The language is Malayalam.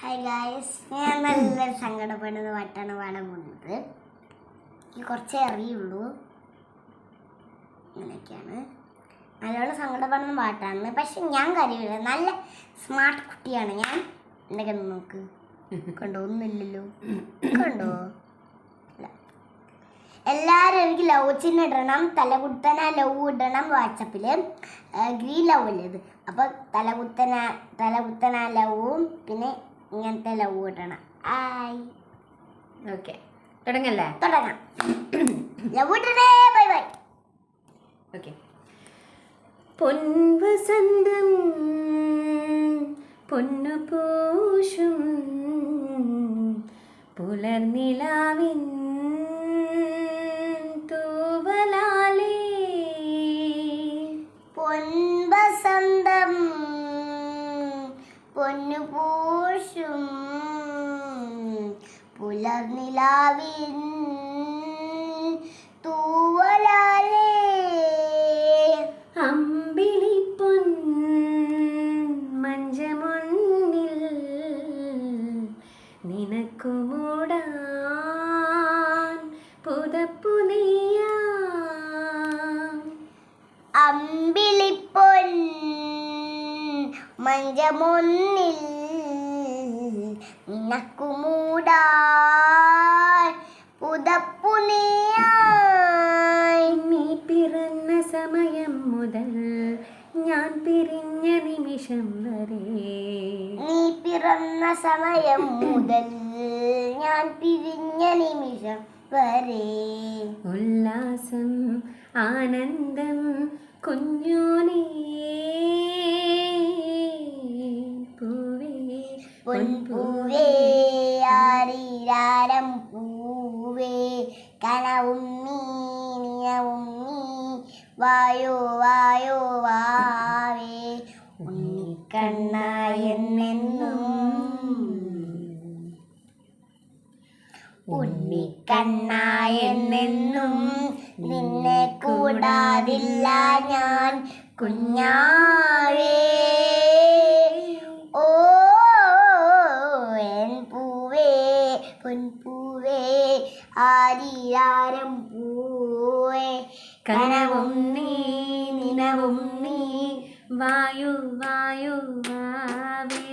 ഹായ് ഗായ്സ്, ഞാൻ നല്ലൊരു സങ്കടപ്പെടുന്ന പാട്ടാണ് പാടാൻ പോകുന്നത്. എനിക്ക് കുറച്ചേ അറിയുള്ളൂ. ഇങ്ങനെയൊക്കെയാണ്. നല്ലോണം സങ്കടപ്പെടുന്ന പാട്ടാണ്, പക്ഷെ ഞാൻ കരയില്ല. നല്ല സ്മാർട്ട് കുട്ടിയാണ് ഞാൻ. എൻ്റെ കണ്ണ് നോക്ക്, കണ്ടോ? ഒന്നുമില്ലല്ലോ, കണ്ടോ? എല്ലാവരും എനിക്ക് ലവ് ചിഹ്നം ഇടണം, തലകുത്തന ലവ് ഇടണം. വാട്സപ്പിൽ ഗ്രീൻ ലവ് അല്ലേ ഇത്. അപ്പോൾ തലകുത്തന ലവും പിന്നെ ഇങ്ങനത്തെ ലവ് ഇടണം. ഓക്കെ, തുടങ്ങാം. ലവ് ഇടണേ. Bye bye. ഓക്കെ. പൊൻവസന്തം പൊന്നു പൂശും പുലർനിലാവിൻ തൂവലാലേ. പൊൻവസന്തം പൊന്നു പൂശും പുലർനിലാവിൻ തൂവലാലേ. അമ്പിളിപ്പൊൻ മഞ്ചമൊന്നിൽ നിനക്കു മൂടാൻ പുതപ്പു നെയ്യാം. അമ്പിളിപ്പൊൻ മഞ്ചമൊന്നിൽ നിനക്കു മൂടാൻ പുതപ്പു നെയ്യാം. നീ പിറന്ന സമയം മുതൽ ഞാൻ പിരിഞ്ഞ നിമിഷം വരെ. നീ പിറന്ന സമയം മുതൽ ഞാൻ പിരിഞ്ഞ നിമിഷം വരെ. ഉല്ലാസം ആനന്ദം കുഞ്ഞോനേ പൂവേ പൊൻപൂവേ ആരീരാരം പൂവേ കനവും നീ നിനവും നീ വായോ വായോ വാവേ ഉണ്ണിക്കണ്ണായെന്നെന്നും ഉണ്ണിക്കണ്ണായെന്നെന്നും നിന്നെ കൂടാതില്ല ഞാൻ കുഞ്ഞാവേ. ഓ എൻ പൂവേ പൊൻപൂവേ ആരീരാരം പൂവേ കനവും നീ നിനവും നീ വായു വായു വാവേ.